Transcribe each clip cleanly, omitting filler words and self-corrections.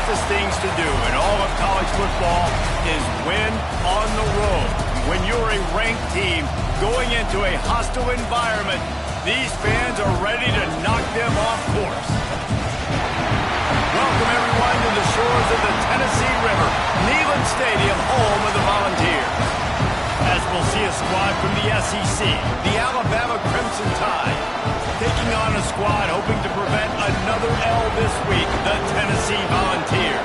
toughest things to do in all of college football is win on the road. When you're a ranked team going into a hostile environment, these fans are ready to knock them off course. Welcome, everyone, to the shores of the Tennessee River, Neyland Stadium, home of the Volunteers. As we'll see a squad from the SEC, the Alabama Crimson Tide, taking on a squad hoping to prevent another L this week, the Tennessee Volunteers.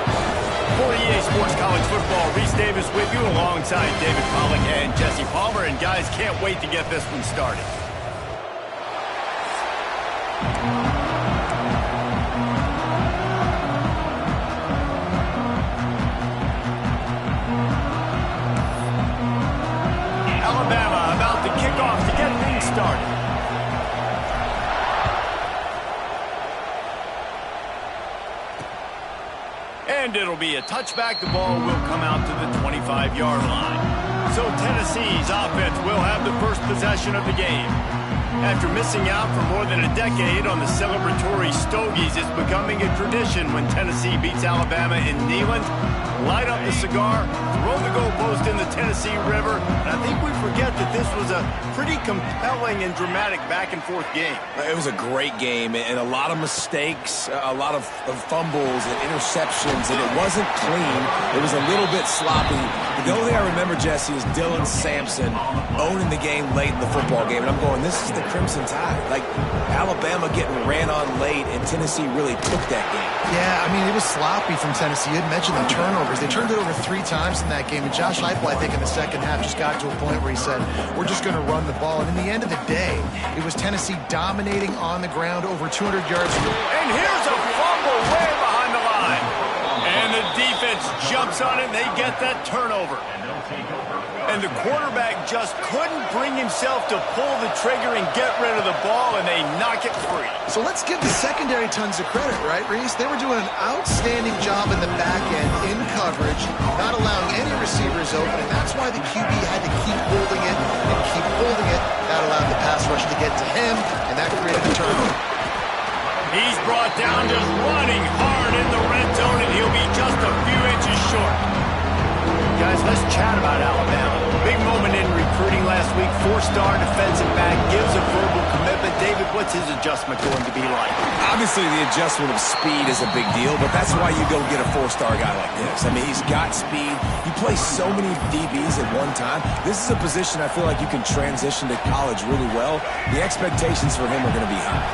For EA Sports College Football, Reese Davis with you alongside David Pollack and Jesse Palmer. And guys, can't wait to get this one started. Alabama about to kick off to get things started. And it'll be a touchback. The ball will come out to the 25-yard line. So Tennessee's offense will have the first possession of the game. After missing out for more than a decade on the celebratory Stogies, it's becoming a tradition when Tennessee beats Alabama in Neyland. Light up the cigar, throw the goalpost in the Tennessee River, and I think we forget that this was a pretty compelling and dramatic back-and-forth game. It was a great game, and a lot of mistakes, a lot of fumbles and interceptions, and it wasn't clean. It was a little bit sloppy. The only thing I remember, Jesse, is Dylan Sampson owning the game late in the football game, and I'm going, this is the Crimson Tide. Like, Alabama getting ran on late, and Tennessee really took that game. Yeah, I mean, it was sloppy from Tennessee. You had mentioned the turnovers. They turned it over 3 times in that game, and Josh Heupel, I think, in the second half just got to a point where he said, we're just going to run the ball. And in the end of the day, it was Tennessee dominating on the ground, over 200 yards. And here's a fumble way behind the line. And the defense jumps on it, and they get that turnover. And the quarterback just couldn't bring himself to pull the trigger and get rid of the ball, and they knock it free. So let's give the secondary tons of credit, right, Reese? They were doing an outstanding job in the back end, in coverage, not allowing any receivers open, and that's why the QB had to keep holding it and keep holding it. That allowed the pass rush to get to him, and that created a turnover. He's brought down just running hard in the red zone, and he'll be just a few inches short. Guys, let's chat about Alabama. Big moment in recruiting last week. 4-star defensive back gives a verbal commitment. David, what's his adjustment going to be like? Obviously, the adjustment of speed is a big deal, but that's why you go get a 4-star guy like this. I mean, he's got speed. He plays so many DBs at one time. This is a position I feel like you can transition to college really well. The expectations for him are going to be high.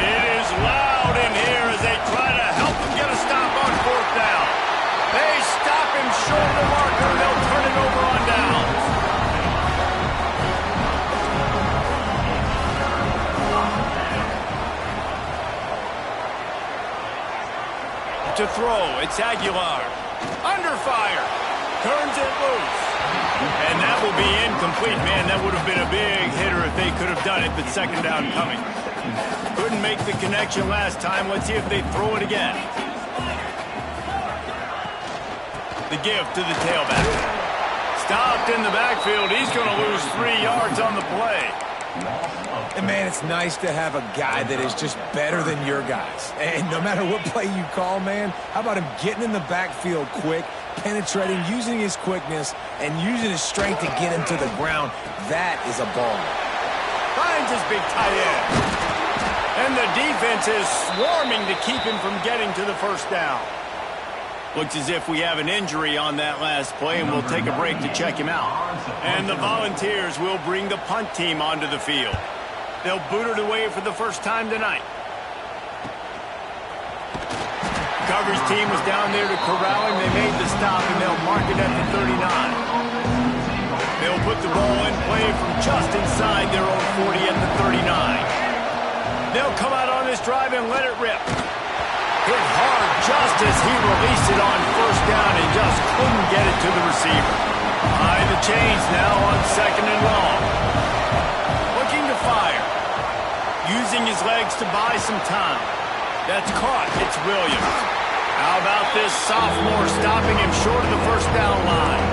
It is loud in here as they try to help him get a stop on 4th down. They stop him short of the marker, and they'll turn it over on downs. To throw, it's Aguilar. Under fire. Turns it loose. And that will be incomplete. Man, that would have been a big hitter if they could have done it, but second down coming. Couldn't make the connection last time. Let's see if they throw it again. The give to the tailback. Stopped in the backfield. He's going to lose 3 yards on the play. And, man, it's nice to have a guy that is just better than your guys. And no matter what play you call, man, how about him getting in the backfield quick, penetrating, using his quickness, and using his strength to get him to the ground? That is a ball. Finds his big tight end. And the defense is swarming to keep him from getting to the first down. Looks as if we have an injury on that last play, and we'll take a break to check him out. And the Volunteers will bring the punt team onto the field. They'll boot it away for the first time tonight. Coverage team was down there to corral him. They made the stop, and they'll mark it at the 39. They'll put the ball in play from just inside their own 40 at the 39. They'll come out on this drive and let it rip. Hit hard just as he released it on first down and just couldn't get it to the receiver. High the chains now on 2nd and long. Looking to fire. Using his legs to buy some time. That's caught. It's Williams. How about this sophomore stopping him short of the first down line?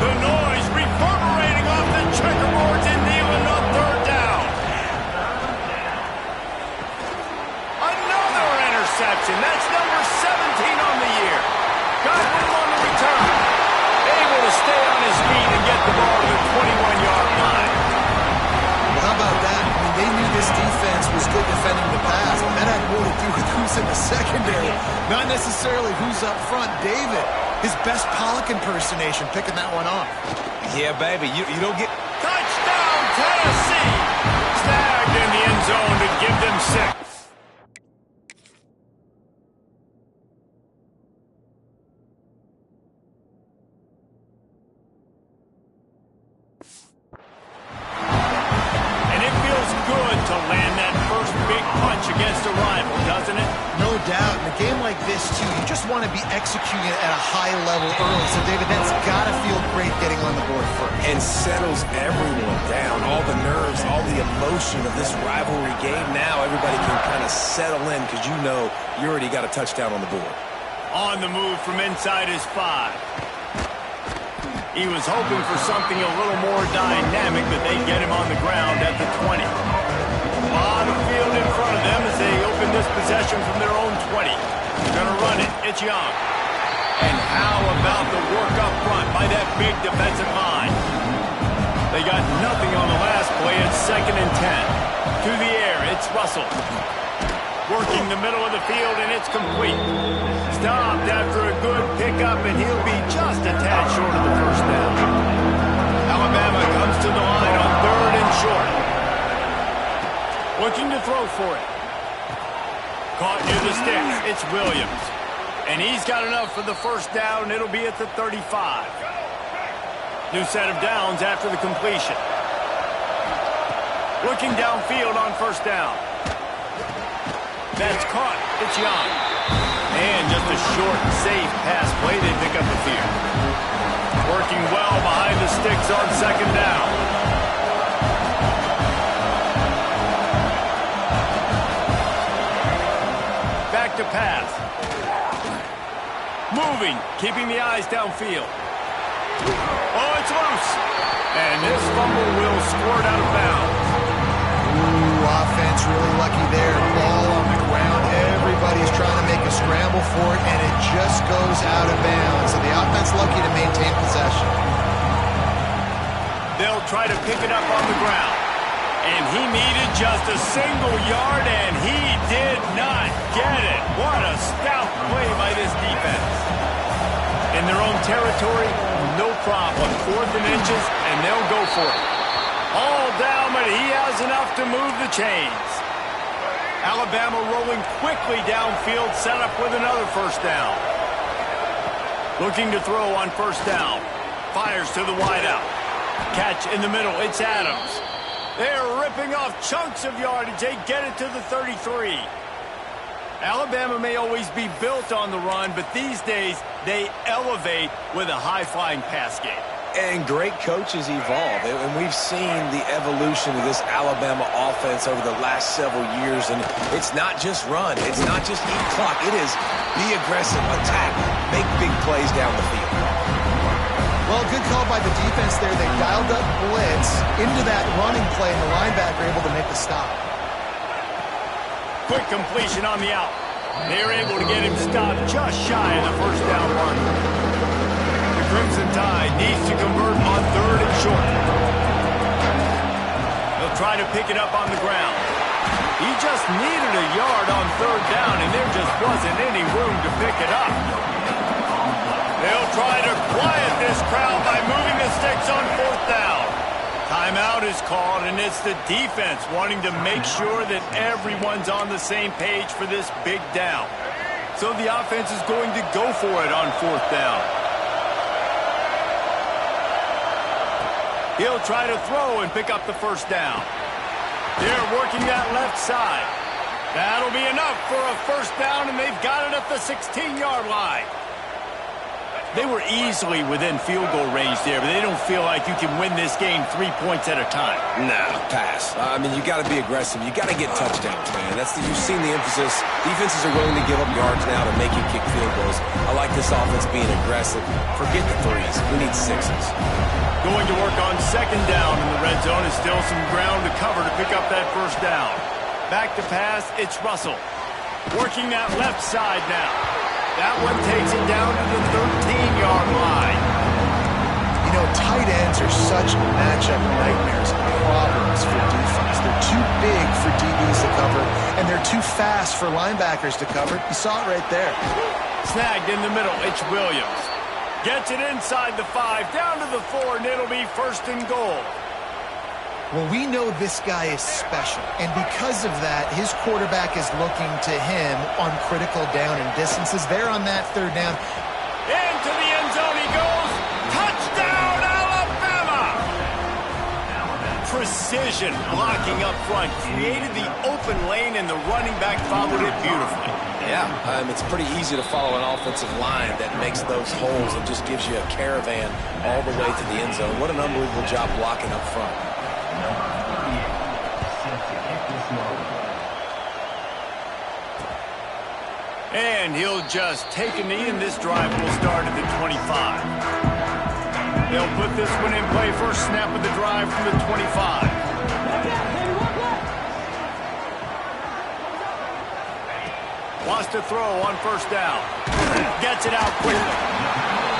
The noise reverberating off the checkerboards in Neyland on 3rd down. Another interception. completion. That's number 17 on the year. Got room on the return. Able to stay on his feet and get the ball to the 21-yard line. Well, how about that? I mean, they knew this defense was good defending the pass, but that had more to do with who's in the secondary, not necessarily who's up front. David, his best Pollock impersonation, picking that one off. Yeah, baby, you don't get... Touchdown, Tennessee! Snagged in the end zone to give them 6. And it feels good to land that first big punch against a rival, doesn't it? No doubt. In a game like this, too, you just want to be executing it at a high level early. So, David, that's got to feel great getting on the board first. And settles everyone down. All the nerves, all the emotion of this rivalry game. Now everybody can kind of settle in because you know you already got a touchdown on the board. On the move from inside his 5. He was hoping for something a little more dynamic, but they get him on the ground at the 20. A lot of field in front of them as they open this possession from their own 20. They're going to run it. It's Young. And how about the work up front by that big defensive line? They got nothing on the last play. It's 2nd and 10. To the air, it's Russell. Working the middle of the field, and it's complete. Stopped after a good pickup, and he'll be just a tad short of the first down. Alabama comes to the line on 3rd and short. Looking to throw for it. Caught near the sticks. It's Williams. And he's got enough for the first down. It'll be at the 35. New set of downs after the completion. Looking downfield on first down. That's caught. It's Young. And just a short, safe pass play. They pick up the field. Working well behind the sticks on 2nd down. Back to pass. Moving, keeping the eyes downfield. Oh, it's loose. And this fumble will squirt out of bounds. Ooh, offense really lucky there. Ball on the ground. Everybody's trying to make a scramble for it, and it just goes out of bounds. So the offense lucky to maintain possession. They'll try to pick it up on the ground. And he needed just a single yard, and he did not get it. What a stout play by this defense. In their own territory, no problem. 4th and inches, and they'll go for it. All down, but he has enough to move the chains. Alabama rolling quickly downfield, set up with another first down. Looking to throw on first down. Fires to the wideout. Catch in the middle, it's Adams. They're ripping off chunks of yardage. They get it to the 33. Alabama may always be built on the run, but these days they elevate with a high-flying pass game. And great coaches evolve, and we've seen the evolution of this Alabama offense over the last several years, and it's not just run, it's not just eat clock, it is be aggressive, attack, make big plays down the field. Well, good call by the defense there. They dialed up blitz into that running play, and the linebacker able to make the stop. Quick completion on the out. They're able to get him stopped just shy of the first down mark. The Crimson Tide needs to convert on 3rd and short. They'll try to pick it up on the ground. He just needed a yard on 3rd down, and there just wasn't any room to pick it up. They'll try to quiet this crowd by moving the sticks on 4th down. Timeout is called, and it's the defense wanting to make sure that everyone's on the same page for this big down. So the offense is going to go for it on 4th down. He'll try to throw and pick up the first down. They're working that left side. That'll be enough for a first down, and they've got it at the 16-yard line. They were easily within field goal range there, but they don't feel like you can win this game 3 points at a time. No, pass. I mean, you got to be aggressive. You got to get touchdowns, man. You've seen the emphasis. Defenses are willing to give up yards now to make you kick field goals. I like this offense being aggressive. Forget the 3s. We need 6s. Going to work on 2nd down in the red zone. Is still some ground to cover to pick up that first down. Back to pass, it's Russell. Working that left side now. That one takes it down to the 13-yard line. You know, tight ends are such matchup nightmares and problems for defense. They're too big for DBs to cover, and they're too fast for linebackers to cover. You saw it right there. Snagged in the middle, it's Williams. Gets it inside the 5, down to the 4, and it'll be 1st and goal. Well, we know this guy is special, and because of that, his quarterback is looking to him on critical down and distances. They're on that 3rd down. Into the end zone he goes. Touchdown, Alabama! Precision blocking up front. Created the open lane, and the running back followed it beautifully. Yeah, it's pretty easy to follow an offensive line that makes those holes and just gives you a caravan all the way to the end zone. What an unbelievable job blocking up front. And he'll just take a knee, and this drive will start at the 25. They'll put this one in play. First snap of the drive from the 25. Wants to throw on 1st down. Gets it out quickly.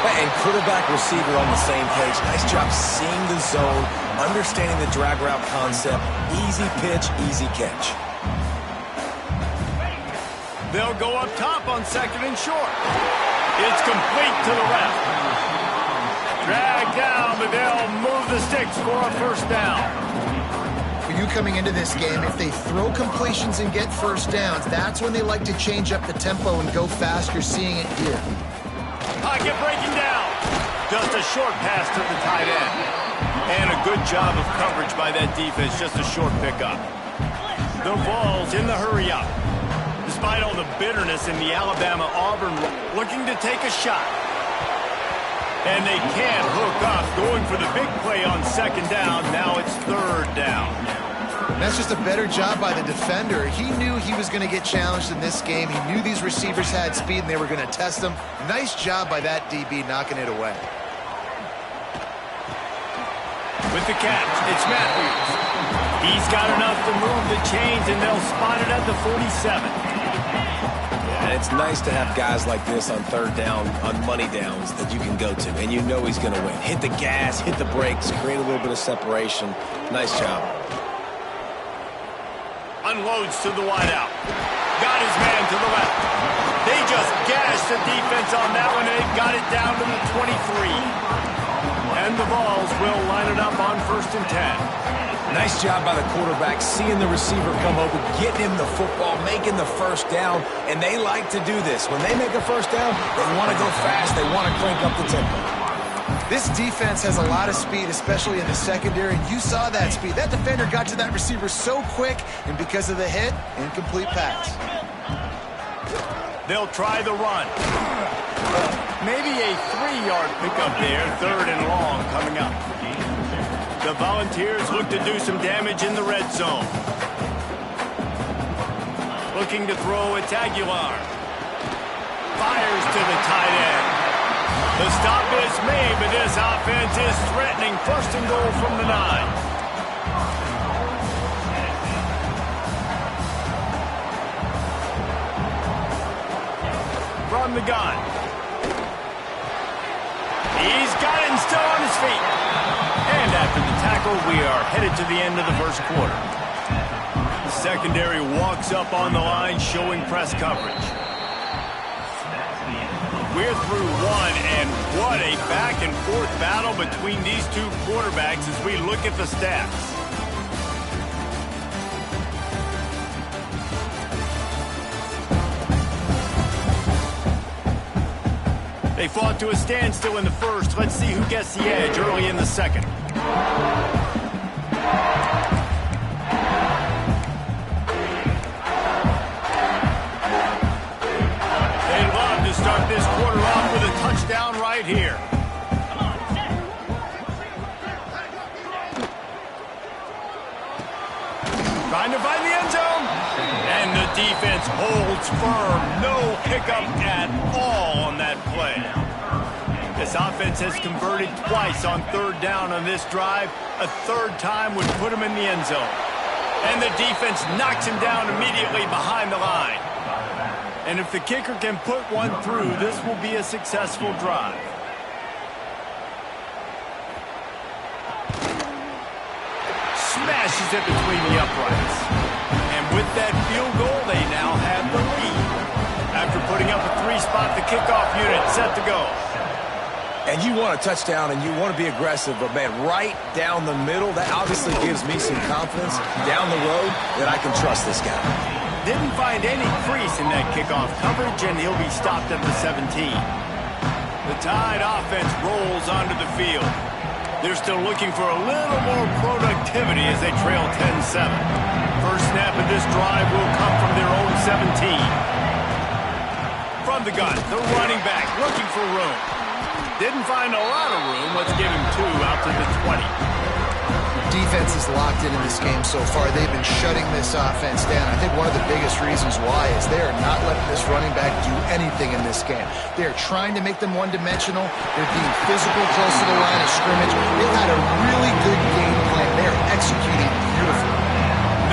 And quarterback receiver on the same page. Nice job seeing the zone, understanding the drag route concept. Easy pitch, easy catch. They'll go up top on 2nd and short. It's complete to the left. Drag down, but they'll move the sticks for a 1st down. For you coming into this game, if they throw completions and get 1st downs, that's when they like to change up the tempo and go fast. You're seeing it here. Pocket breaking down. Just a short pass to the tight end. And a good job of coverage by that defense. Just a short pickup. The Vols in the hurry up. Despite all the bitterness in the Alabama-Auburn, looking to take a shot. And they can't hook up. Going for the big play on 2nd down. Now it's 3rd down. That's just a better job by the defender. He knew he was going to get challenged in this game. He knew these receivers had speed and they were going to test him. Nice job by that DB knocking it away. With the catch, it's Matthews. He's got enough to move the chains, and they'll spot it at the 47. And it's nice to have guys like this on 3rd down, on money downs that you can go to, and you know he's going to win. Hit the gas, hit the brakes, create a little bit of separation. Nice job. Unloads to the wideout. Got his man to the left. They just gashed the defense on that one, and they've got it down to the 23. And the Vols will line it up on 1st and 10. Nice job by the quarterback, seeing the receiver come open, getting him the football, making the 1st down, and they like to do this. When they make a 1st down, they want to go fast. They want to crank up the tempo. This defense has a lot of speed, especially in the secondary, and you saw that speed. That defender got to that receiver so quick, and because of the hit, incomplete pass. They'll try the run. Maybe a 3-yard pickup there, 3rd and long coming up. The Volunteers look to do some damage in the red zone. Looking to throw, it's Aguilar. Fires to the tight end. The stop is made, but this offense is threatening. 1st and goal from the 9. From the gun. He's got it and still on his feet. And after the tackle, we are headed to the end of the 1st quarter. The secondary walks up on the line, showing press coverage. We're through one, and what a back-and-forth battle between these two quarterbacks as we look at the stats. They fought to a standstill in the 1st. Let's see who gets the edge early in the 2nd. They'd love to start this quarter off with a touchdown right here. Trying to find the end zone. And the defense holds firm. No pickup at all on that play. This offense has converted twice on 3rd down on this drive. A 3rd time would put him in the end zone. And the defense knocks him down immediately behind the line. And if the kicker can put one through, this will be a successful drive. Smashes it between the uprights. And with that field goal, they now have the lead. After putting up a 3-spot, the kickoff unit set to go. And you want a touchdown and you want to be aggressive, but man, right down the middle, that obviously gives me some confidence down the road that I can trust this guy. Didn't find any crease in that kickoff coverage, and he'll be stopped at the 17. The Tide offense rolls onto the field. They're still looking for a little more productivity as they trail 10-7. First snap of this drive will come from their own 17. From the gun, the running back looking for room. Didn't find a lot of room. Let's give him 2 out to the 20. Defense is locked in this game so far. They've been shutting this offense down. I think one of the biggest reasons why is they are not letting this running back do anything in this game. They are trying to make them one-dimensional. They're being physical close to the line of scrimmage. They've had a really good game plan. They are executing beautifully.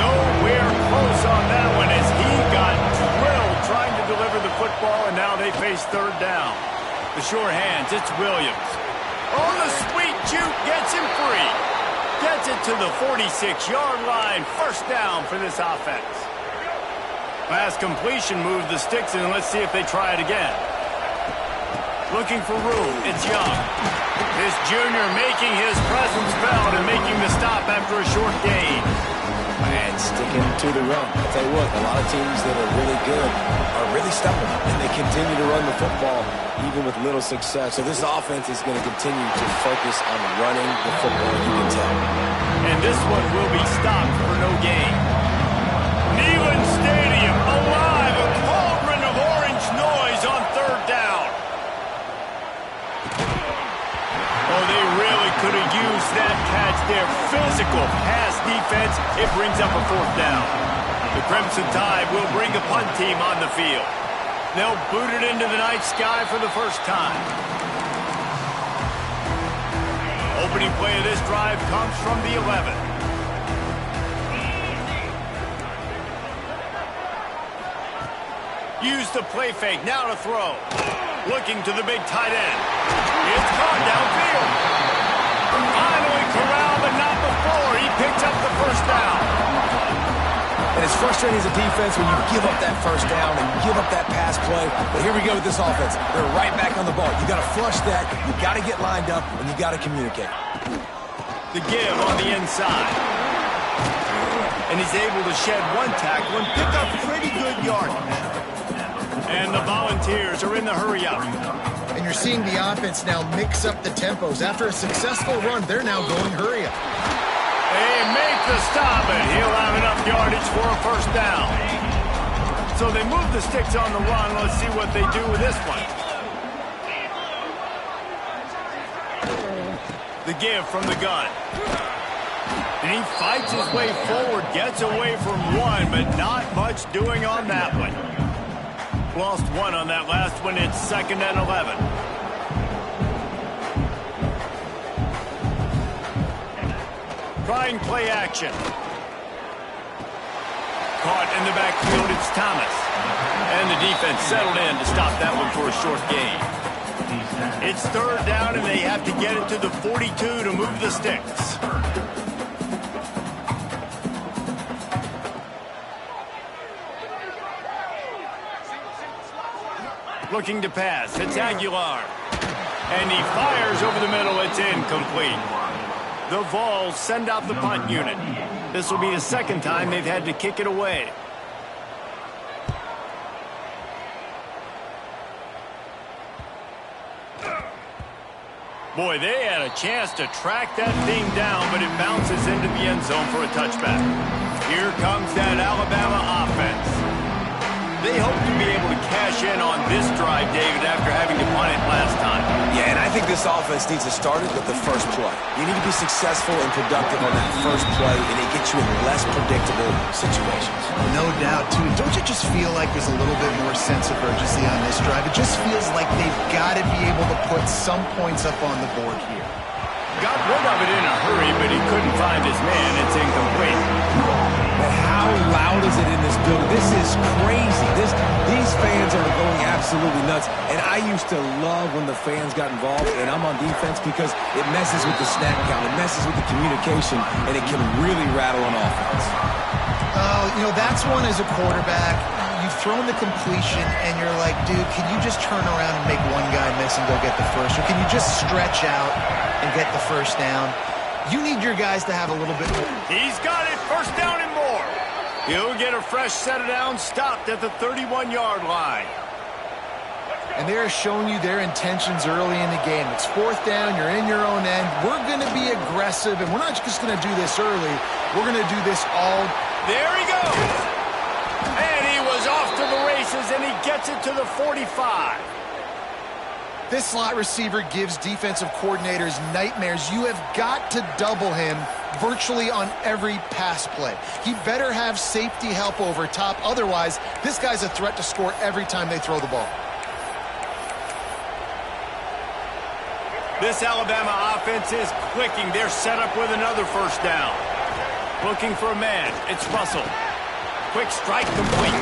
Nowhere close on that one as he got drilled trying to deliver the football, and now they face third down. The sure hands, it's Williams. Oh, the sweet juke gets him free. Gets it to the 46-yard line. First down for this offense. Pass completion moved the sticks, and let's see if they try it again. Looking for room. It's Young. This junior making his presence felt and making the stop after a short gain. And sticking to the run. I'll tell you what, a lot of teams that are really good are really stubborn, and they continue to run the football even with little success. So this offense is going to continue to focus on running the football, you can tell. And this one will be stopped for no gain. Neyland Stadium alive, a cauldron of orange noise on third down. Oh, they really could have used that catch there. Physical pass defense. It brings up a fourth down. The Crimson Tide will bring a punt team on the field. They'll boot it into the night sky for the first time. Opening play of this drive comes from the 11. Use the play fake, now to throw. Looking to the big tight end. It's caught downfield. Finally corralled, but not before. He picked up the first down. And it's frustrating as a defense when you give up that first down and you give up that pass play. But here we go with this offense. They're right back on the ball. You got to flush that. You got to get lined up, and you got to communicate. The give on the inside. And he's able to shed one tackle and pick up pretty good yardage. And the Volunteers are in the hurry-up. And you're seeing the offense now mix up the tempos. After a successful run, they're now going hurry-up. They make the stop, and he'll have enough yardage for a first down. So they move the sticks on the run. Let's see what they do with this one. The give from the gun. And he fights his way forward, gets away from one, but not much doing on that one. Lost one on that last one. It's 2nd and 11. Trying play action. Caught in the backfield, it's Thomas. And the defense settled in to stop that one for a short gain. It's third down, and they have to get it to the 42 to move the sticks. Looking to pass. It's Aguilar. And he fires over the middle. It's incomplete. The Vols send out the punt unit. This will be the second time they've had to kick it away. Boy, they had a chance to track that thing down, but it bounces into the end zone for a touchback. Here comes that Alabama offense. They hope to be able to cash in on this drive, David, after having to punt it last time. Yeah, and I think this offense needs to start it with the first play. You need to be successful and productive on that first play, and it gets you in less predictable situations. No doubt, too. Don't you just feel like there's a little bit more sense of urgency on this drive? It just feels like they've got to be able to put some points up on the board here. Got rid of it in a hurry, but he couldn't find his man. It's incomplete. But how loud is it in this building? This is crazy. These fans absolutely nuts. And I used to love when the fans got involved, and I'm on defense because it messes with the snap count, it messes with the communication, and it can really rattle an offense. That's one as a quarterback. You've thrown the completion, and you're like, dude, can you just turn around and make one guy miss and go get the first? Or can you just stretch out and get the first down? You need your guys to have a little bit more. He's got it, first down and more. He'll get a fresh set of downs, stopped at the 31-yard line. And they're showing you their intentions early in the game. It's fourth down, you're in your own end. We're going to be aggressive, and we're not just going to do this early. We're going to do this all. There he goes. And he was off to the races, and he gets it to the 45. This slot receiver gives defensive coordinators nightmares. You have got to double him virtually on every pass play. He better have safety help over top. Otherwise, this guy's a threat to score every time they throw the ball. This Alabama offense is clicking. They're set up with another first down. Looking for a man. It's Russell. Quick strike complete.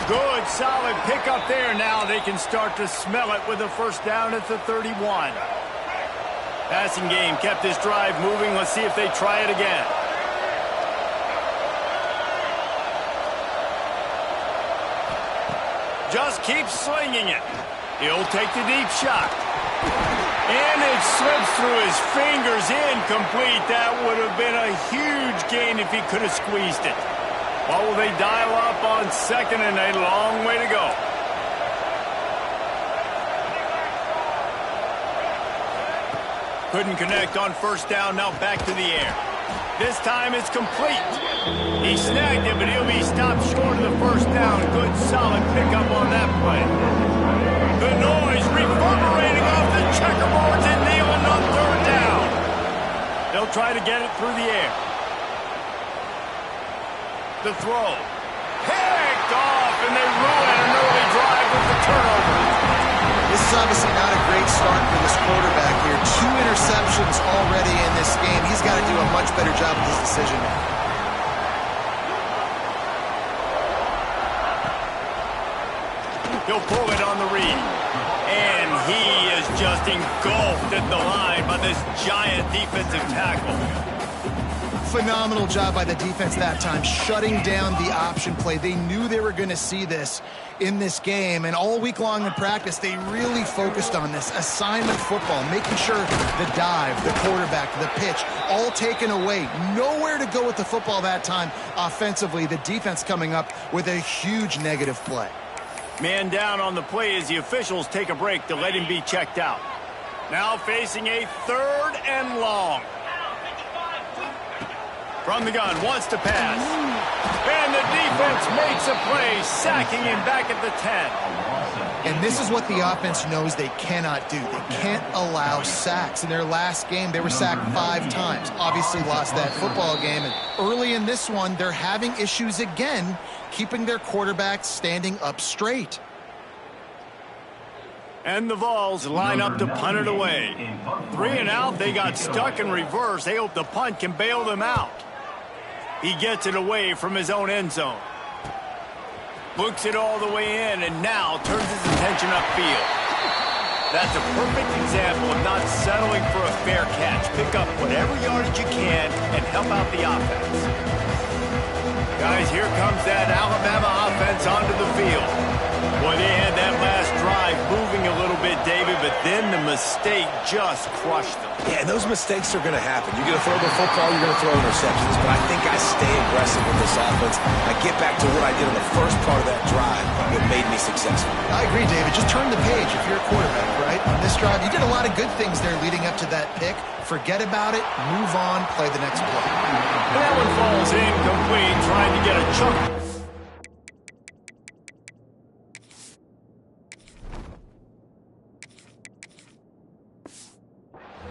Good, solid pickup there. Now they can start to smell it with a first down at the 31. Passing game kept this drive moving. Let's see if they try it again. Just keep slinging it. He'll take the deep shot. And it slips through his fingers, incomplete. That would have been a huge gain if he could have squeezed it. What will they dial up on second and a long way to go? Couldn't connect on first down, now back to the air. This time it's complete. He snagged it, but he'll be stopped short of the first down. Good, solid pickup on that play. The noise reverberating off the checkerboards and kneeling on third down. They'll try to get it through the air. The throw. Picked off, and they ruin an early drive with the turnover. This is obviously not a great start for this quarterback here. 2 interceptions already in this game. He's got to do a much better job with his decision. He'll pull it on the read. And he is just engulfed at the line by this giant defensive tackle. Phenomenal job by the defense that time, shutting down the option play. They knew they were going to see this in this game, and all week long in practice, they really focused on this assignment football, making sure the dive, the quarterback, the pitch, all taken away. Nowhere to go with the football that time offensively. The defense coming up with a huge negative play. Man down on the play as the officials take a break to let him be checked out. Now facing a third and long. From the gun, wants to pass. And the defense makes a play, sacking him back at the 10. And this is what the offense knows they cannot do. They can't allow sacks. In their last game, they were sacked 5 times. Obviously lost that football game. And early in this one, they're having issues again, keeping their quarterback standing up straight. And the Vols line up to punt it away. 3 and out, they got stuck in reverse. They hope the punt can bail them out. He gets it away from his own end zone. Books it all the way in and now turns his attention upfield. That's a perfect example of not settling for a fair catch. Pick up whatever yardage you can and help out the offense. Guys, here comes that Alabama offense onto the field. Boy, they had that last drive moving a little bit, David, but then the mistake just crushed them. Yeah, and those mistakes are going to happen. You're going to throw the football, you're going to throw interceptions, but I think I stay aggressive with this offense. I get back to what I did on the first part of that drive that made me successful. I agree, David. Just turn the page if you're a quarterback, right? On this drive, you did a lot of good things there leading up to that pick. Forget about it, move on, play the next play. That one falls incomplete, trying to get a chunk.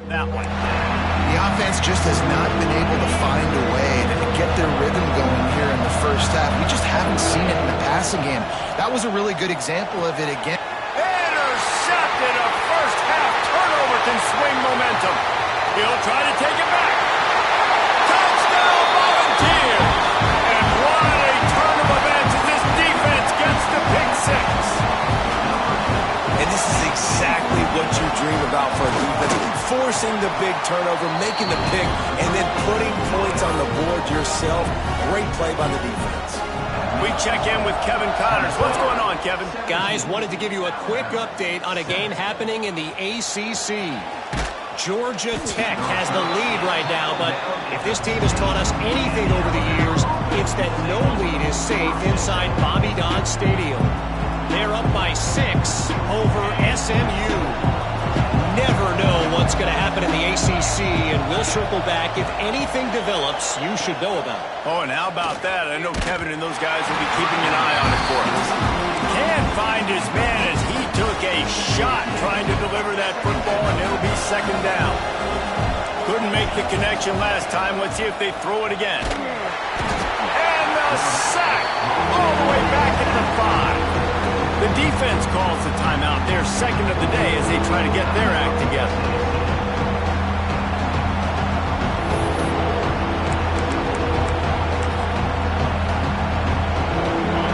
That one. The offense just has not been able to find a way to get their rhythm going here in the first half. We just haven't seen it in the passing game. That was a really good example of it again. Intercepted. A first half turnover can swing momentum. He'll try to take it back. Touchdown Volunteers. And what a turn of events as this defense gets the pick 6. forcing the big turnover, making the pick, and then putting points on the board yourself. Great play by the defense. We check in with Kevin Connors. What's going on, Kevin? Guys, wanted to give you a quick update on a game happening in the ACC. Georgia Tech has the lead right now, but if this team has taught us anything over the years, it's that no lead is safe inside Bobby Dodd Stadium. They're up by 6 over SMU. Never know what's going to happen in the ACC, and we'll circle back if anything develops you should know about. Oh, and how about that? I know Kevin and those guys will be keeping an eye on it for us. Can't find his man as he took a shot trying to deliver that football, and it'll be second down. Couldn't make the connection last time. Let's see if they throw it again. And the sack all the way back at the 5. The defense calls the timeout, their second of the day, as they try to get their act together.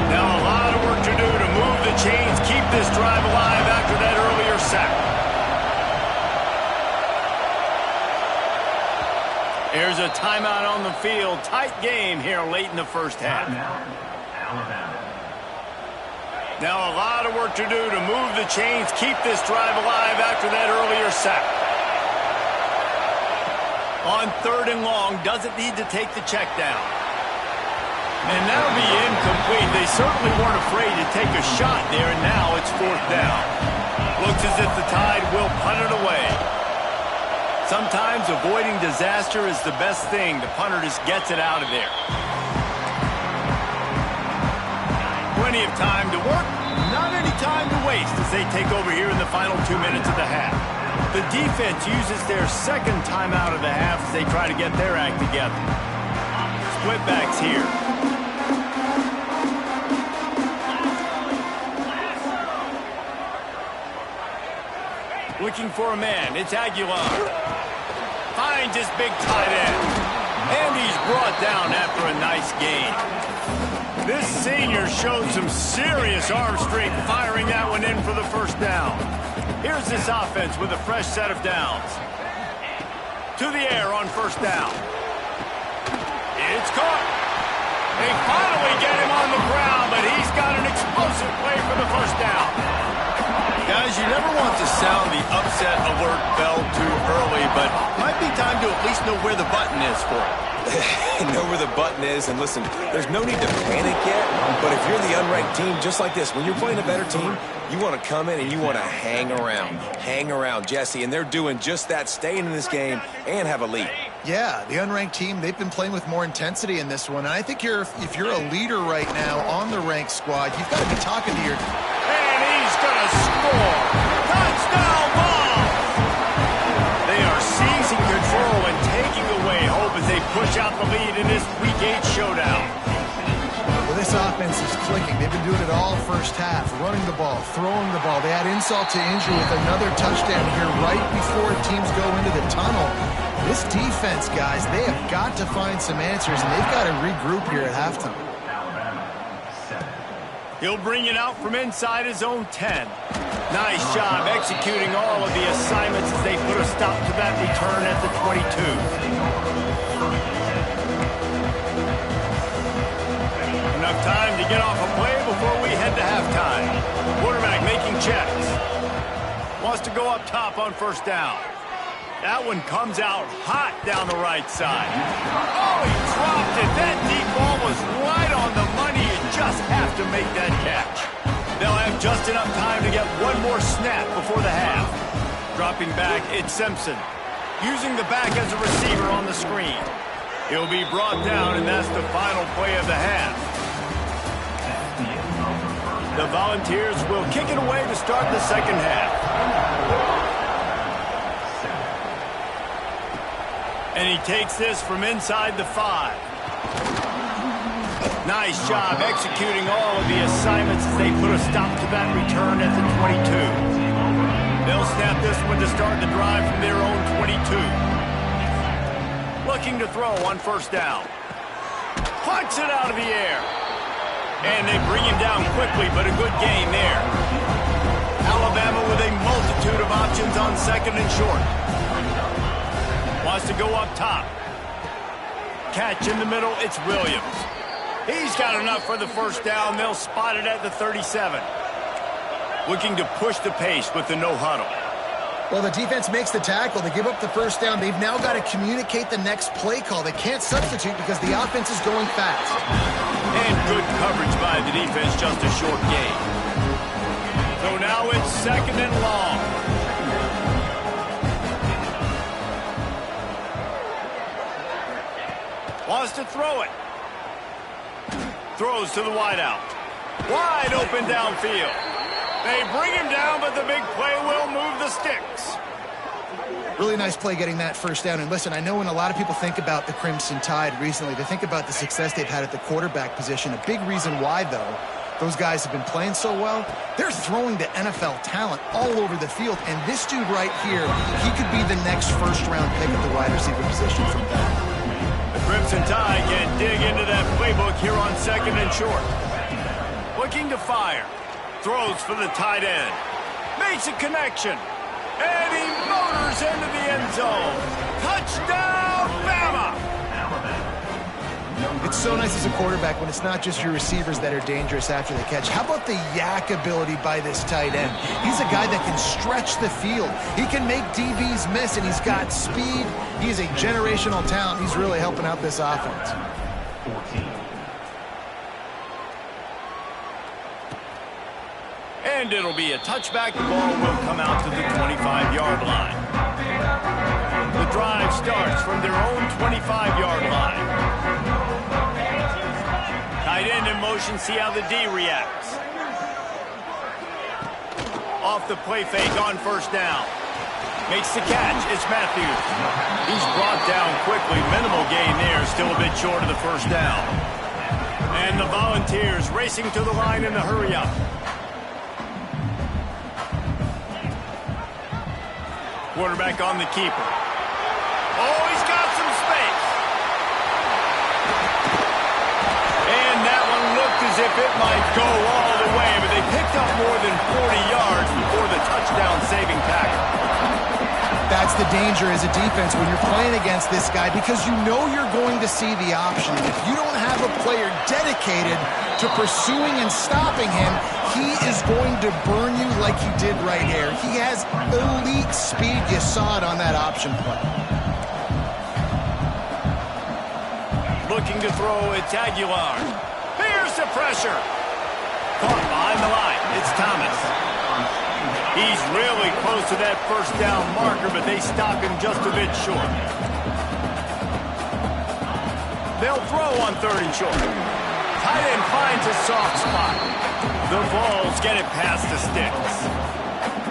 Now a lot of work to do to move the chains, keep this drive alive after that earlier sack. Here's a timeout on the field. Tight game here late in the first half. Now a lot of work to do to move the chains, keep this drive alive after that earlier sack. On 3rd and long, doesn't need to take the check down. And that'll be incomplete. They certainly weren't afraid to take a shot there, and now it's 4th down. Looks as if the Tide will punt it away. Sometimes avoiding disaster is the best thing. The punter just gets it out of there. Plenty of time to work, not any time to waste as they take over here in the final 2 minutes of the half. The defense uses their second timeout of the half as they try to get their act together. Split backs here. Looking for a man, it's Aguilar. Finds his big tight end. And he's brought down after a nice gain. This senior showed some serious arm strength firing that one in for the first down. Here's this offense with a fresh set of downs. To the air on first down. It's caught. They finally get him on the ground, but he's got an explosive play for the first down. Guys, you never want to sound the upset alert bell too early, but might be time to at least know where the button is for it. Know where the button is, and listen, there's no need to panic yet, but if you're the unranked team, just like this, when you're playing a better team, you want to come in and you want to hang around, Jesse, and they're doing just that, staying in this game and have a lead. Yeah, the unranked team, they've been playing with more intensity in this one, and I think if you're a leader right now on the ranked squad, you've got to be talking to your... And he's going to score! Touchdown ball! They are seizing control and taking away hope as they push out the lead in this Week 8 showdown. Well, this offense is clicking. They've been doing it all first half, running the ball, throwing the ball. They had insult to injury with another touchdown here right before teams go into the tunnel. This defense, guys, they have got to find some answers, and they've got to regroup here at halftime. He'll bring it out from inside his own 10. Nice job executing all of the assignments as they put a stop to that return at the 22. Enough time to get off a play before we head to halftime. Quarterback making checks. Wants to go up top on first down. That one comes out hot down the right side. Oh, he dropped it. That deep ball was right on the money. You just have to make that catch. They'll have just enough time to get one more snap before the half. Dropping back, it's Simpson. Using the back as a receiver on the screen. He'll be brought down, and that's the final play of the half. The Volunteers will kick it away to start the second half. And he takes this from inside the 5. Nice job executing all of the assignments as they put a stop to that return at the 22. They'll snap this one to start the drive from their own 22. Looking to throw on first down. Punts it out of the air. And they bring him down quickly, but a good gain there. Alabama with a multitude of options on second and short. Wants to go up top. Catch in the middle, it's Williams. He's got enough for the first down. They'll spot it at the 37. Looking to push the pace with the no huddle. Well, the defense makes the tackle. They give up the first down. They've now got to communicate the next play call. They can't substitute because the offense is going fast. And good coverage by the defense, just a short gain. So now it's 2nd and long. Wants to throw it. Throws to the wideout. Wide open downfield. They bring him down, but the big play will move the sticks. Really nice play getting that first down. And listen, I know when a lot of people think about the Crimson Tide recently, they think about the success they've had at the quarterback position. A big reason why, though, those guys have been playing so well, they're throwing to NFL talent all over the field. And this dude right here, he could be the next first-round pick at the wide receiver position from that. The Crimson Tide can dig into that playbook here on 2nd and short. Looking to fire. Throws for the tight end. Makes a connection. And he motors into the end zone. Touchdown, Bama! It's so nice as a quarterback when it's not just your receivers that are dangerous after the catch. How about the yak ability by this tight end? He's a guy that can stretch the field. He can make DBs miss, and he's got speed. He's a generational talent. He's really helping out this offense. And it'll be a touchback. The ball will come out to the 25-yard line. The drive starts from their own 25-yard line. Tight end in motion, see how the D reacts. Off the play fake on first down. Makes the catch, it's Matthews. He's brought down quickly, minimal gain there, still a bit short of the first down. And the Volunteers racing to the line in the hurry up. Quarterback on the keeper. Oh, he's got some space. And that one looked as if it might go all the way, but they picked up more than 40 yards before the touchdown-saving tackle. That's the danger as a defense when you're playing against this guy, because you know you're going to see the option. And if you don't have a player dedicated to pursuing and stopping him, he is going to burn you like he did right here. He has elite speed. You saw it on that option play. Looking to throw, it's Aguilar. Here's the pressure. Caught behind the line. It's Thomas. He's really close to that first down marker, but they stop him just a bit short. They'll throw on 3rd and short. Tight end finds a soft spot. The Vols get it past the sticks.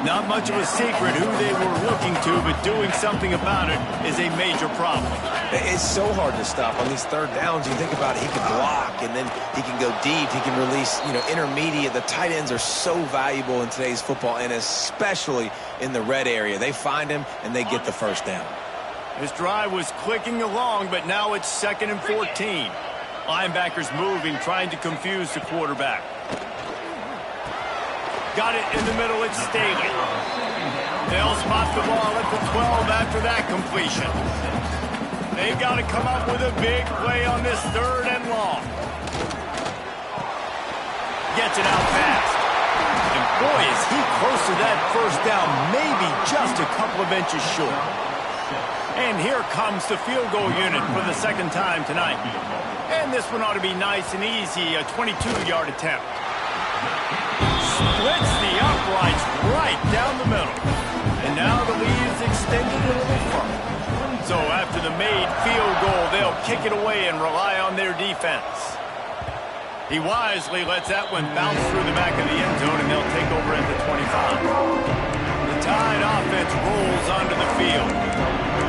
Not much of a secret who they were looking to, but doing something about it is a major problem. It's so hard to stop on these 3rd downs. You think about it, he can block, and then he can go deep. He can release, intermediate. The tight ends are so valuable in today's football, and especially in the red area. They find him, and they get the first down. This drive was clicking along, but now it's 2nd and 14. Linebackers moving, trying to confuse the quarterback. Got it in the middle, it's Staley. They'll spot the ball at the 12 after that completion. They've got to come up with a big play on this 3rd and long. Gets it out fast. And boy, is he close to that first down, maybe just a couple of inches short. And here comes the field goal unit for the 2nd time tonight. And this one ought to be nice and easy, a 22-yard attempt. Splits the uprights right down the middle. And now the lead is extended a little further. So after the made field goal, they'll kick it away and rely on their defense. He wisely lets that one bounce through the back of the end zone, and they'll take over at the 25. The Tide offense rolls onto the field.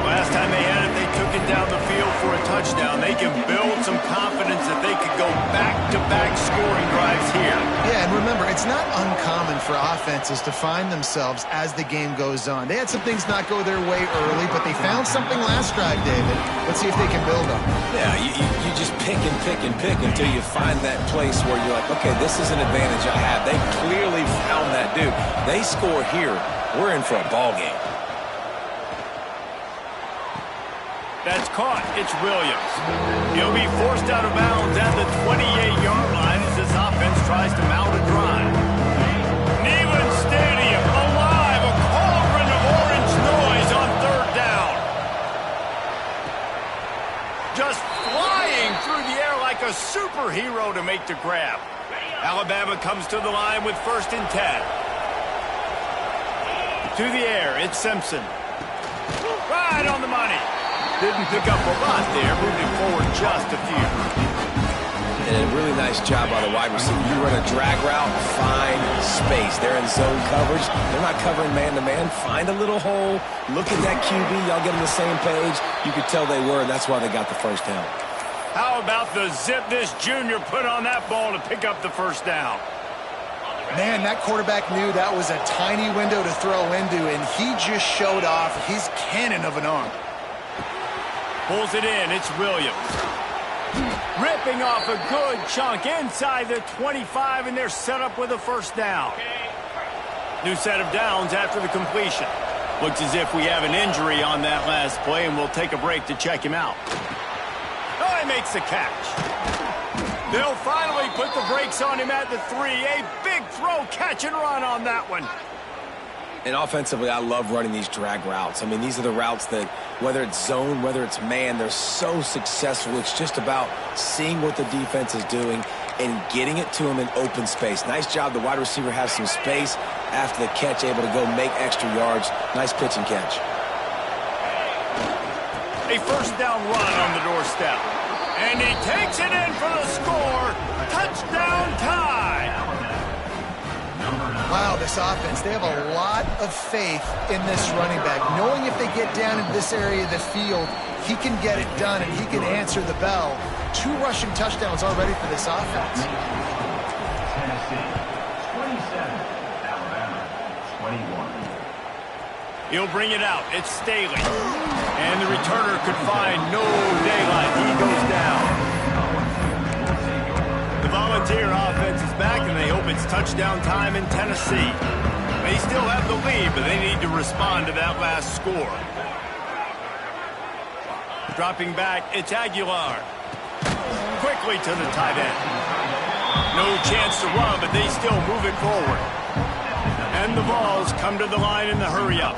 Last time they had it, they took it down the field for a touchdown. They can build some confidence that they could go back-to-back scoring drives here. Yeah, and remember, it's not uncommon for offenses to find themselves as the game goes on. They had some things not go their way early, but they found something last drive, David. Let's see if they can build on it. Yeah, you just pick and pick and pick until you find that place where you're like, okay, this is an advantage I have. They clearly found that dude. They score here, we're in for a ball game. That's caught. It's Williams. He'll be forced out of bounds at the 28-yard line as this offense tries to mount a drive. Neyland Stadium alive, a cauldron of orange noise on third down. Just flying through the air like a superhero to make the grab. Alabama comes to the line with 1st and 10. To the air, it's Simpson. Right on the money. Didn't pick up a lot there, moving forward just a few. And a really nice job by the wide receiver. You run a drag route, find space. They're in zone coverage. They're not covering man-to-man. Find a little hole. Look at that QB. Y'all get on the same page. You could tell they were, and that's why they got the first down. How about the zip this junior put on that ball to pick up the first down? Man, that quarterback knew that was a tiny window to throw into, and he just showed off his cannon of an arm. Pulls it in. It's Williams. Ripping off a good chunk inside the 25, and they're set up with a first down. New set of downs after the completion. Looks as if we have an injury on that last play, and we'll take a break to check him out. Oh, he makes the catch. They'll finally put the brakes on him at the 3. A big throw, catch and run on that one. And offensively, I love running these drag routes. I mean, these are the routes that, whether it's zone, whether it's man, they're so successful. It's just about seeing what the defense is doing and getting it to them in open space. Nice job. The wide receiver has some space after the catch, able to go make extra yards. Nice pitch and catch. A first down run on the doorstep. And he takes it in for the score. Touchdown tie. Wow, this offense, they have a lot of faith in this running back. Knowing if they get down into this area of the field, he can get it done and he can answer the bell. 2 rushing touchdowns already for this offense. Tennessee, 27. Alabama, 21. He'll bring it out. It's Staley. And the returner could find no daylight. He goes down. The Volunteer offense is back, and they hope it's touchdown time in Tennessee. They still have the lead, but they need to respond to that last score. Dropping back, it's Aguilar. Quickly to the tight end. No chance to run, but they still move it forward. And the balls come to the line in the hurry-up.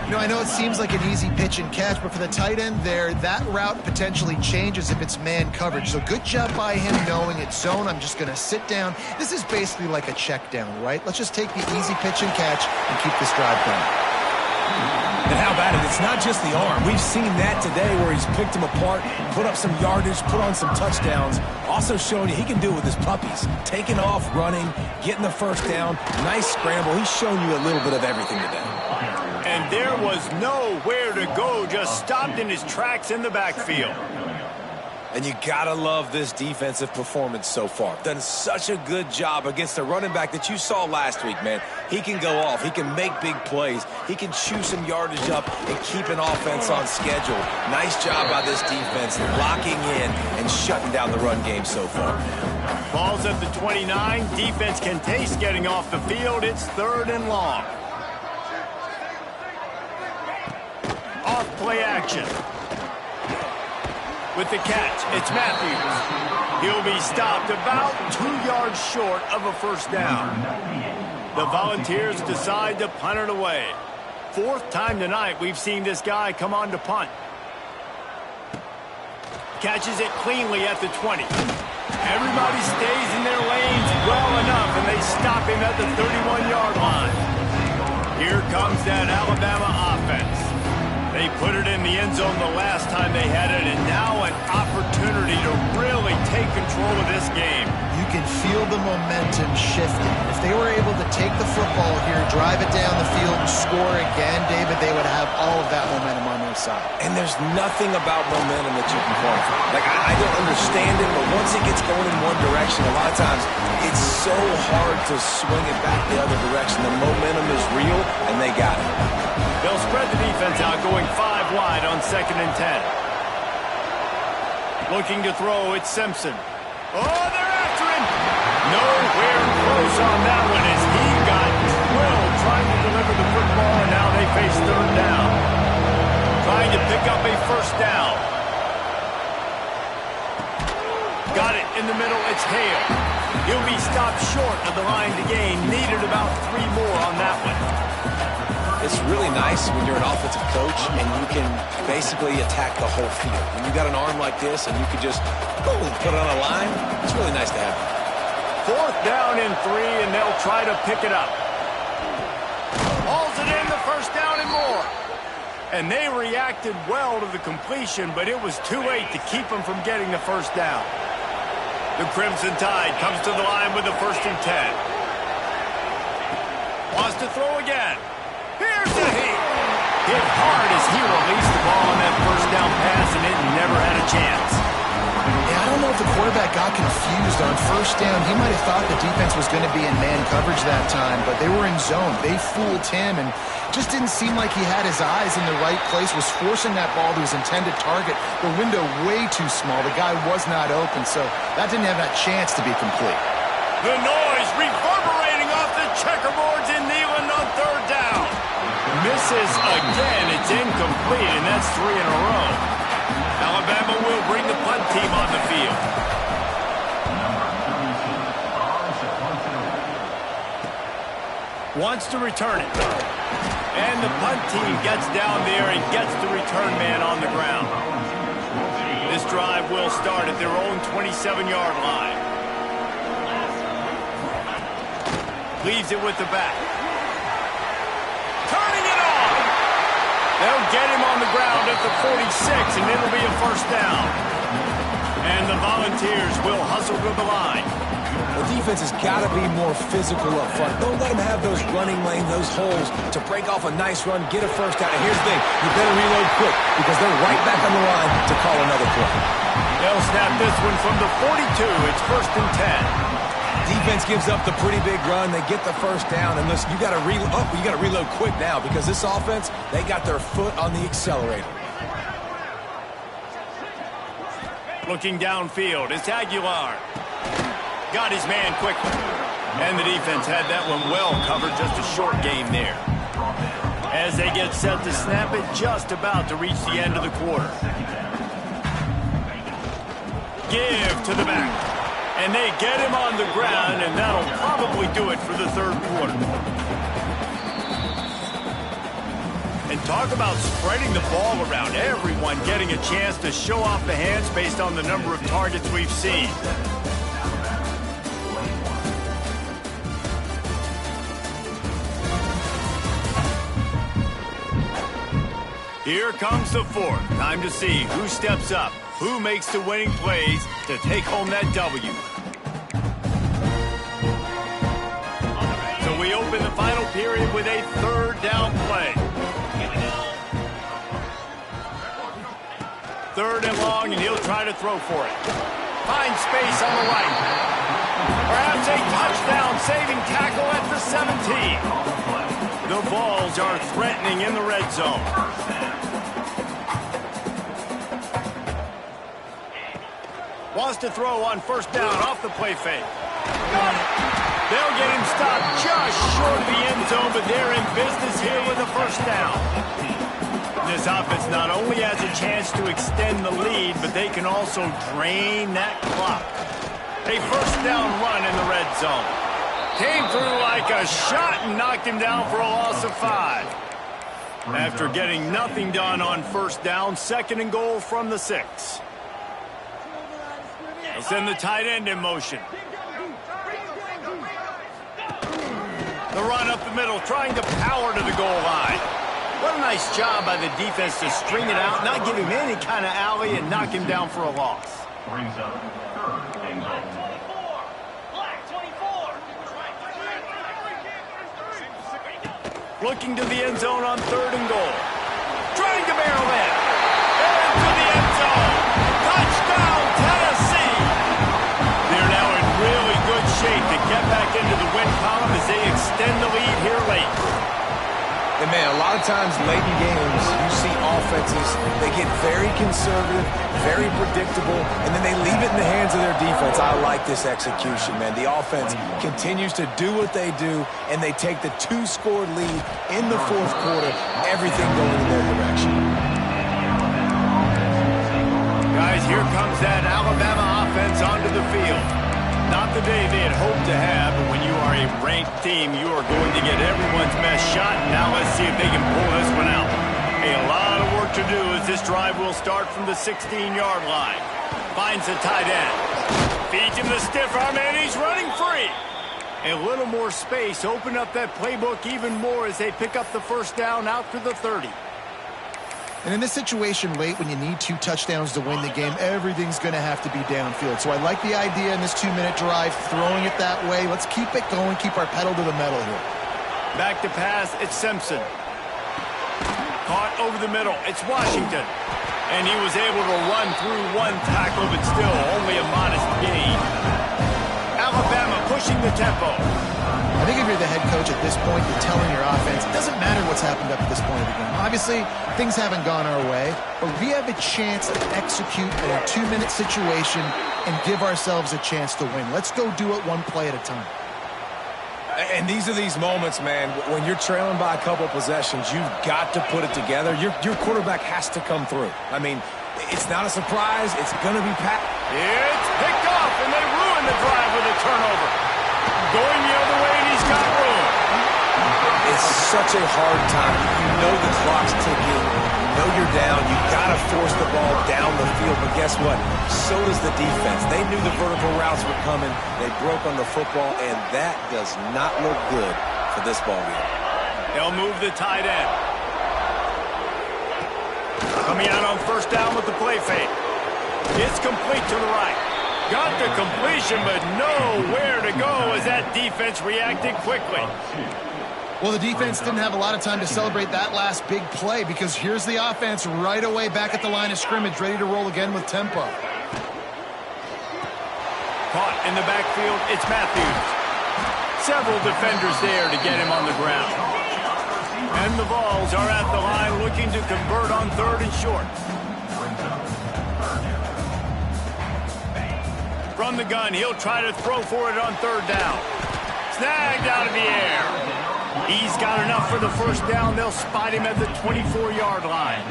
You know, I know it seems like an easy pitch and catch, but for the tight end there, that route potentially changes if it's man coverage. So good job by him knowing it's zone. I'm just going to sit down. This is basically like a check down, right? Let's just take the easy pitch and catch and keep this drive going. And how about it? It's not just the arm. We've seen that today where he's picked them apart, put up some yardage, put on some touchdowns. Also showing you he can do it with his puppies. Taking off, running, getting the first down. Nice scramble. He's shown you a little bit of everything today. And there was nowhere to go, just stopped in his tracks in the backfield. And you gotta love this defensive performance so far. Done such a good job against the running back that you saw last week, man. He can go off. He can make big plays. He can chew some yardage up and keep an offense on schedule. Nice job by this defense locking in and shutting down the run game so far. Ball's at the 29. Defense can taste getting off the field. It's 3rd and long. Off play action. With the catch, it's Matthews. He'll be stopped about 2 yards short of a first down. The Volunteers decide to punt it away. 4th time tonight we've seen this guy come on to punt. Catches it cleanly at the 20. Everybody stays in their lanes well enough, and they stop him at the 31-yard line. Here comes that Alabama offense. They put it in the end zone the last time they had it, and now an opportunity to really take control of this game. You can feel the momentum shifting. If they were able to take the football here, drive it down the field, and score again, David, they would have all of that momentum on their side. And there's nothing about momentum that you can quantify. Like, I don't understand it, but once it gets going in one direction, a lot of times it's so hard to swing it back the other direction. The momentum is real, and they got it. They'll spread the defense out, going 5 wide on 2nd and 10. Looking to throw, it's Simpson. Oh, they're after him! Nowhere close on that one as he got drilled trying to deliver the football, and now they face 3rd down. Trying to pick pick up a first down. Got it in the middle. It's Hale. He'll be stopped short of the line to gain. Needed about 3 more on that one. It's really nice when you're an offensive coach and you can basically attack the whole field. When you got an arm like this and you can just boom, put it on a line, it's really nice to have. 4th down and 3, and they'll try to pick it up. Hauls it in, the first down and more. And they reacted well to the completion, but it was too late to keep them from getting the first down. The Crimson Tide comes to the line with the 1st and 10. Wants to throw again. Here's the heat. Hit hard as he released the ball on that first down pass, and it never had a chance. Yeah, I don't know if the quarterback got confused on first down. He might have thought the defense was going to be in man coverage that time, but they were in zone. They fooled him and just didn't seem like he had his eyes in the right place, was forcing that ball to his intended target. The window way too small. The guy was not open, so that didn't have that chance to be complete. The noise reverberating off the checkerboards in Neyland on 3rd down. Misses again. It's incomplete, and that's 3 in a row. Alabama will bring the punt team on the field. Wants to return it. And the punt team gets down there and gets the return man on the ground. This drive will start at their own 27-yard line. Leaves it with the back. Turning it on. They'll get him on the ground at the 46, and it'll be a first down. And the Volunteers will hustle to the line. The defense has got to be more physical up front. Don't let them have those running lanes, those holes to break off a nice run, get a first down. And here's the thing, you better reload quick because they're right back on the line to call another play. They'll snap this one from the 42. It's 1st and 10. Defense gives up the pretty big run. They get the first down, and listen, you got to reload quick now because this offense, they got their foot on the accelerator. Looking downfield, it's Aguilar. Got his man quickly. And the defense had that one well covered, just a short game there. As they get set to snap it, just about to reach the end of the quarter. Give to the back. And they get him on the ground, and that'll probably do it for the 3rd quarter. And talk about spreading the ball around. Everyone getting a chance to show off the hands based on the number of targets we've seen. Here comes the 4th. Time to see who steps up, who makes the winning plays to take home that W. So we open the final period with a 3rd down play. 3rd and long, and he'll try to throw for it. Finds space on the right. Perhaps a touchdown-saving tackle at the 17. The Vols are threatening in the red zone. Wants to throw on first down off the play fake. They'll get him stopped just short of the end zone, but they're in business here with a first down. This offense not only has a chance to extend the lead, but they can also drain that clock. A first down run in the red zone. Came through like a shot and knocked him down for a loss of 5. After getting nothing done on first down, 2nd and goal from the 6. They'll send the tight end in motion. The run up the middle, trying to power to the goal line. What a nice job by the defense to string it out, not give him any kind of alley, and knock him down for a loss. Brings up 3rd and goal. Looking to the end zone on 3rd and goal. Trying to barrel in. Into the end zone. Touchdown, Tennessee. They're now in really good shape to get back into the win column as they extend the lead here late. And man, a lot of times late in games, you see offenses, they get very conservative, very predictable, and then they leave it in the hands of their defense. I like this execution, man. The offense continues to do what they do, and they take the 2-score lead in the 4th quarter, everything going in their direction. Guys, here comes that Alabama offense onto the field. Not the day they had hoped to have, but when you are a ranked team, you are going to get everyone's best shot. Now let's see if they can pull this one out. A lot of work to do as this drive will start from the 16-yard line. Finds the tight end. Feeds him the stiff arm, and he's running free. A little more space. Open up that playbook even more as they pick up the first down out to the 30. And in this situation late when you need 2 touchdowns to win the game, everything's going to have to be downfield. So I like the idea in this 2-minute drive, throwing it that way. Let's keep it going, keep our pedal to the metal here. Back to pass, it's Simpson. Caught over the middle, it's Washington. And he was able to run through 1 tackle, but still only a modest gain. Alabama pushing the tempo. I think if you're the head coach at this point, you're telling your offense, it doesn't matter what's happened up at this point of the game. Obviously, things haven't gone our way, but we have a chance to execute in a 2-minute situation and give ourselves a chance to win. Let's go do it 1 play at a time. And these are these moments, man, when you're trailing by a couple possessions, you've got to put it together. Your quarterback has to come through. I mean, it's not a surprise. It's going to be packed. It's picked off, and they ruin the drive with a turnover. Going the other way, and he's got room. It's such a hard time. You know the clock's ticking. You know you're down. You got to force the ball down the field. But guess what? So does the defense. They knew the vertical routes were coming. They broke on the football, and that does not look good for this ball game. They'll move the tight end. Coming out on first down with the play fake. It's complete to the right. Got the completion, but nowhere to go as that defense reacted quickly. Well, the defense didn't have a lot of time to celebrate that last big play because here's the offense right away back at the line of scrimmage, ready to roll again with tempo. Caught in the backfield, it's Matthews. Several defenders there to get him on the ground. And the Vols are at the line looking to convert on 3rd and short. From the gun, he'll try to throw for it on 3rd down. Snagged out of the air. He's got enough for the first down. They'll spot him at the 24-yard line.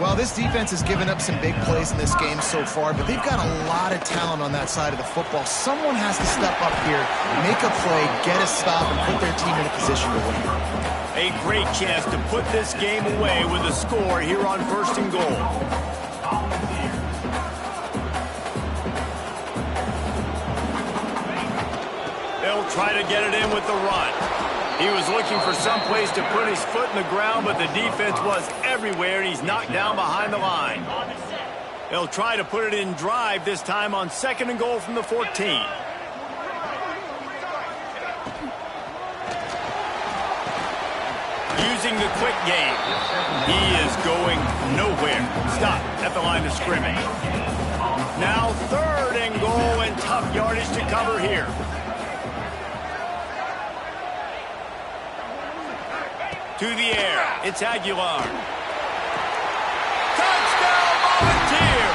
Well, this defense has given up some big plays in this game so far, but they've got a lot of talent on that side of the football. Someone has to step up here, make a play, get a stop, and put their team in a position to win. A great chance to put this game away with a score here on 1st and goal. They'll try to get it in with the run. He was looking for some place to put his foot in the ground, but the defense was everywhere, and he's knocked down behind the line. They'll try to put it in drive this time on 2nd and goal from the 14. Using the quick game. He is going nowhere. Stop at the line of scrimmage. Now 3rd and goal and tough yardage to cover here. To the air, it's Aguilar. Touchdown, Volunteer!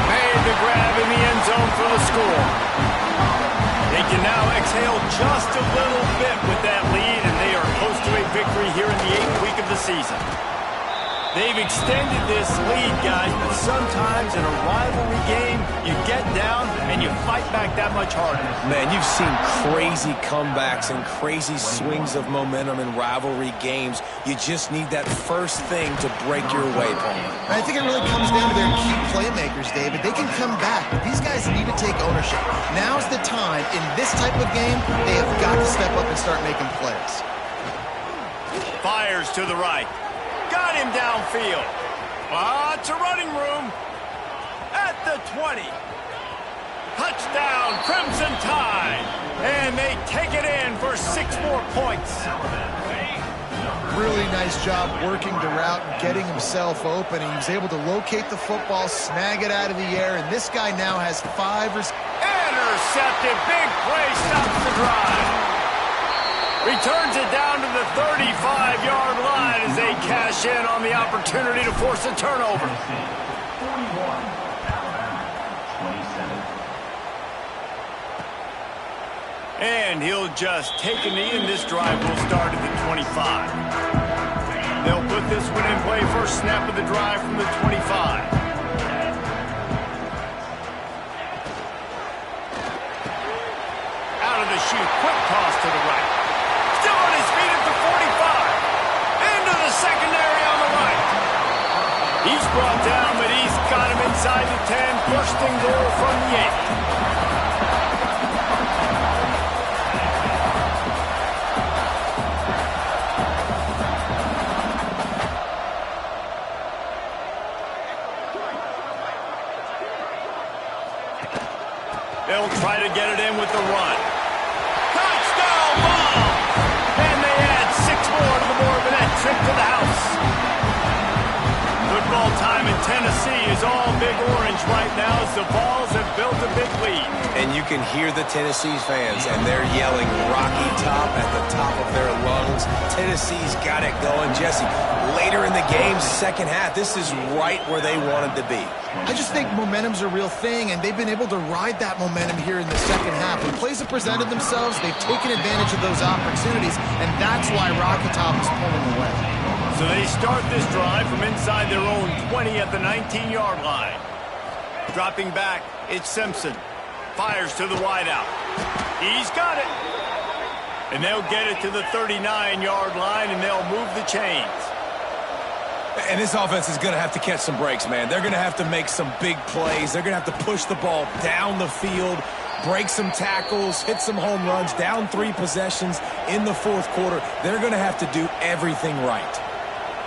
Made the grab in the end zone for the score. They can now exhale just a little bit with that lead, and they are close to a victory here in the 8th week of the season. They've extended this lead, guys, but sometimes in a rivalry game, you get down and you fight back that much harder. Man, you've seen crazy comebacks and crazy swings of momentum in rivalry games. You just need that first thing to break your way, Paul. I think it really comes down to their key playmakers, David. They can come back, but these guys need to take ownership. Now's the time. In this type of game, they have got to step up and start making plays. Fires to the right. Got him downfield. Lots of running room. At the 20. Touchdown, Crimson Tide. And they take it in for 6 more points. Really nice job working the route and getting himself open. And he was able to locate the football, snag it out of the air, and this guy now has 5 Intercepted. Big play stops the drive. Returns it down to the 35-yard line as they cash in on the opportunity to force a turnover. 41. And he'll just take a knee, and this drive will start at the 25. They'll put this one in play first snap of the drive from the 25. brought down, but he's got him inside the 10. First and goal from the 8. They'll try to get it in with the run. Touchdown ball! And they add 6 more to the Morbinet trip to the house. Football time in Tennessee is all Big Orange right now as the Vols have built a big lead. And you can hear the Tennessee fans, and they're yelling Rocky Top at the top of their lungs. Tennessee's got it going. Jesse, later in the game, second half, this is right where they wanted to be. I just think momentum's a real thing, and they've been able to ride that momentum here in the second half. When plays have presented themselves, they've taken advantage of those opportunities, and that's why Rocky Top is pulling away. So they start this drive from inside their own 20 at the 19-yard line. Dropping back, it's Simpson. Fires to the wideout. He's got it. And they'll get it to the 39-yard line, and they'll move the chains. And this offense is going to have to catch some breaks, man. They're going to have to make some big plays. They're going to have to push the ball down the field, break some tackles, hit some home runs, down 3 possessions in the fourth quarter. They're going to have to do everything right.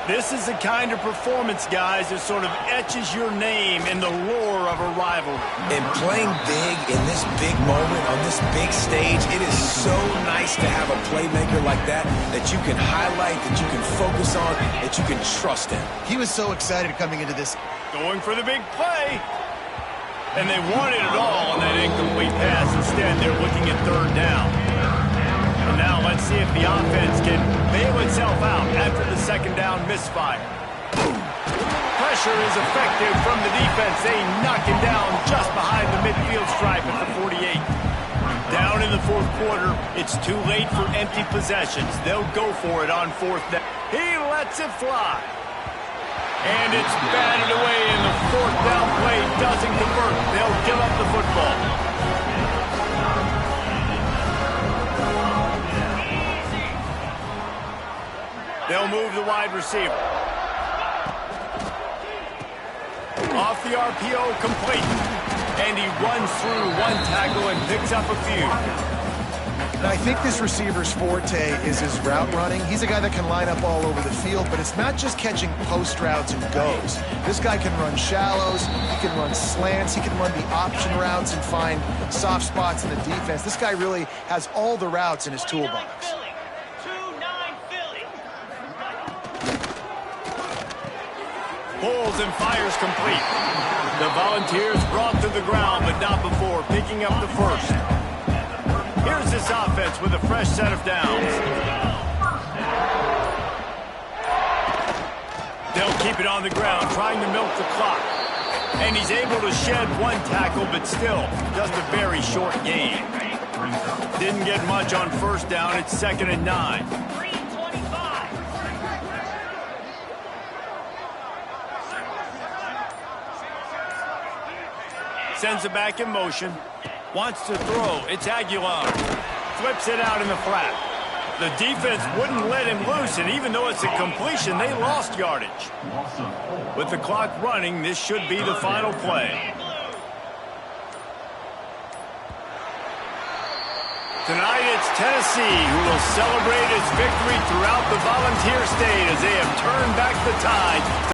This is the kind of performance, guys, that sort of etches your name in the lore of a rivalry. And playing big in this big moment, on this big stage, it is so nice to have a playmaker like that you can highlight, that you can focus on, that you can trust in. He was so excited coming into this. Going for the big play. And they wanted it all on that incomplete pass. Instead, they're looking at third down. And now let's see if the offense can bail itself out after the second down misfire. Pressure is effective from the defense. They knock him down just behind the midfield stripe at the 48. Down in the fourth quarter, it's too late for empty possessions. They'll go for it on fourth down. He lets it fly. And it's batted away, and the fourth down play doesn't convert. They'll give up the football. They'll move the wide receiver. Off the RPO, complete. And he runs through one tackle and picks up a few. And I think this receiver's forte is his route running. He's a guy that can line up all over the field, but it's not just catching post routes and goes. This guy can run shallows, he can run slants, he can run the option routes and find soft spots in the defense. This guy really has all the routes in his toolbox. Pulls and fires complete. The Volunteers brought to the ground, but not before picking up the first. Here's this offense with a fresh set of downs. They'll keep it on the ground, trying to milk the clock. And he's able to shed one tackle, but still just a very short gain. Didn't get much on first down. It's 2nd and 9. Sends it back in motion. Wants to throw. It's Aguilar. Flips it out in the flat. The defense wouldn't let him loose, and even though it's a completion, they lost yardage. With the clock running, this should be the final play. Tonight, it's Tennessee who will celebrate its victory throughout the Volunteer State as they have turned back the tide.